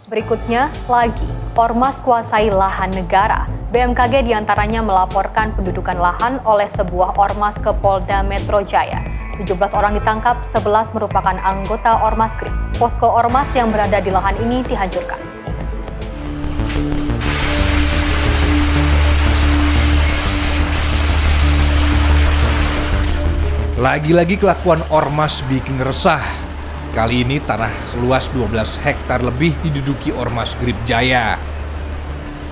Berikutnya lagi, ormas kuasai lahan negara. BMKG diantaranya melaporkan pendudukan lahan oleh sebuah ormas ke Polda Metro Jaya. 17 orang ditangkap, 11 merupakan anggota ormas GRIP. Posko ormas yang berada di lahan ini dihancurkan. Lagi-lagi kelakuan ormas bikin resah. Kali ini tanah seluas 12 hektar lebih diduduki ormas GRIP Jaya.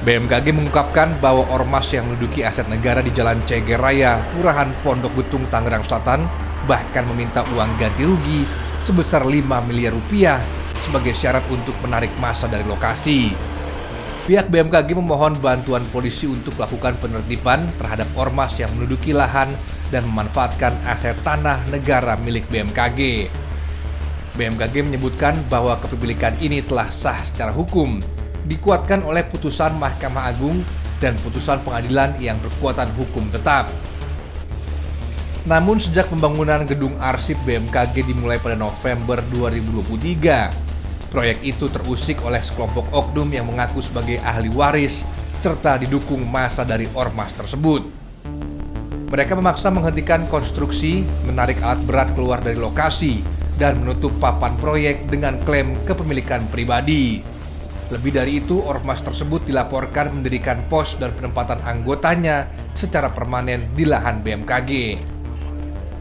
BMKG mengungkapkan bahwa ormas yang menduduki aset negara di Jalan Ceger Raya, Kelurahan Pondok Betung, Tangerang Selatan, bahkan meminta uang ganti rugi sebesar 5 miliar rupiah sebagai syarat untuk menarik massa dari lokasi. Pihak BMKG memohon bantuan polisi untuk melakukan penertiban terhadap ormas yang menduduki lahan dan memanfaatkan aset tanah negara milik BMKG. BMKG menyebutkan bahwa kepemilikan ini telah sah secara hukum, dikuatkan oleh putusan Mahkamah Agung dan putusan pengadilan yang berkekuatan hukum tetap. Namun sejak pembangunan gedung arsip BMKG dimulai pada November 2023, proyek itu terusik oleh sekelompok oknum yang mengaku sebagai ahli waris serta didukung massa dari ormas tersebut. Mereka memaksa menghentikan konstruksi, menarik alat berat keluar dari lokasi, dan menutup papan proyek dengan klaim kepemilikan pribadi. Lebih dari itu, ormas tersebut dilaporkan mendirikan pos dan penempatan anggotanya secara permanen di lahan BMKG.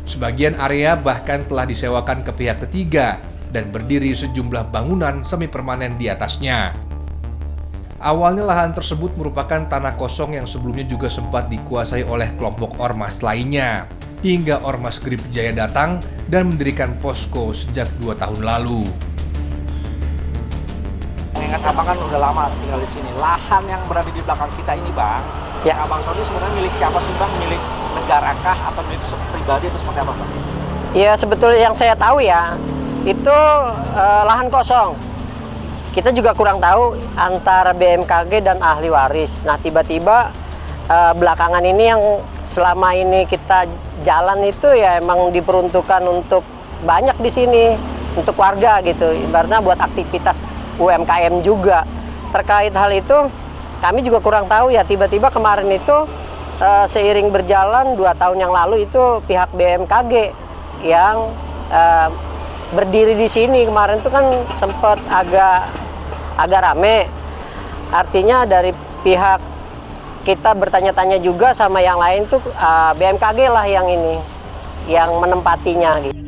Sebagian area bahkan telah disewakan ke pihak ketiga dan berdiri sejumlah bangunan semi permanen di atasnya. Awalnya lahan tersebut merupakan tanah kosong yang sebelumnya juga sempat dikuasai oleh kelompok ormas lainnya, hingga ormas GRIP Jaya datang dan mendirikan posko sejak 2 tahun lalu. Mengingat abang kan udah lama tinggal di sini, lahan yang berada di belakang kita ini bang, ya abang Tony sebenarnya milik siapa sih bang? Milik negara kah atau milik pribadi atau seperti apa bang? Ya sebetulnya yang saya tahu ya, itu lahan kosong. Kita juga kurang tahu antara BMKG dan ahli waris. Nah tiba-tiba belakangan ini yang selama ini kita jalan itu ya emang diperuntukkan untuk banyak di sini, untuk warga gitu, ibaratnya buat aktivitas UMKM juga. Terkait hal itu kami juga kurang tahu ya, tiba-tiba kemarin itu seiring berjalan 2 tahun yang lalu itu pihak BMKG yang berdiri di sini kemarin itu kan sempat agak rame. Artinya dari pihak kita bertanya-tanya juga sama yang lain tuh BMKG lah yang ini yang menempatinya gitu.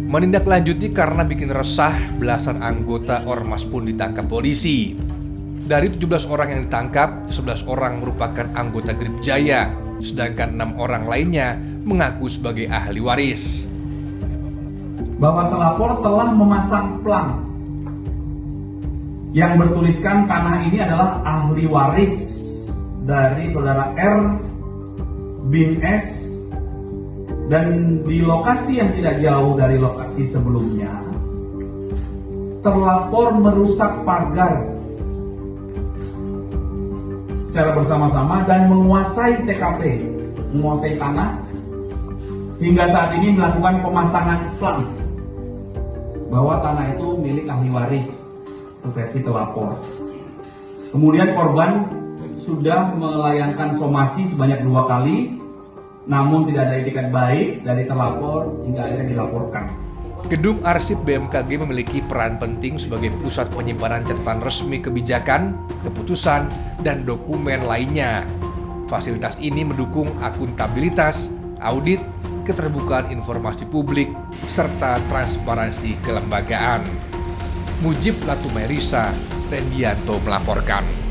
Menindaklanjuti karena bikin resah, belasan anggota ormas pun ditangkap polisi. Dari 17 orang yang ditangkap, 11 orang merupakan anggota GRIP Jaya, sedangkan 6 orang lainnya mengaku sebagai ahli waris. Bahwa terlapor telah memasang plang yang bertuliskan tanah ini adalah ahli waris dari saudara R bin S, dan di lokasi yang tidak jauh dari lokasi sebelumnya terlapor merusak pagar secara bersama-sama dan menguasai TKP, menguasai tanah, hingga saat ini melakukan pemasangan plang bahwa tanah itu milik ahli waris, itu versi terlapor. Kemudian korban sudah melayangkan somasi sebanyak 2 kali, namun tidak ada itikat baik dari terlapor hingga akhirnya dilaporkan. Gedung arsip BMKG memiliki peran penting sebagai pusat penyimpanan catatan resmi kebijakan, keputusan, dan dokumen lainnya. Fasilitas ini mendukung akuntabilitas, audit, keterbukaan informasi publik, serta transparansi kelembagaan. Mujib Latumerisa, Rendianto melaporkan.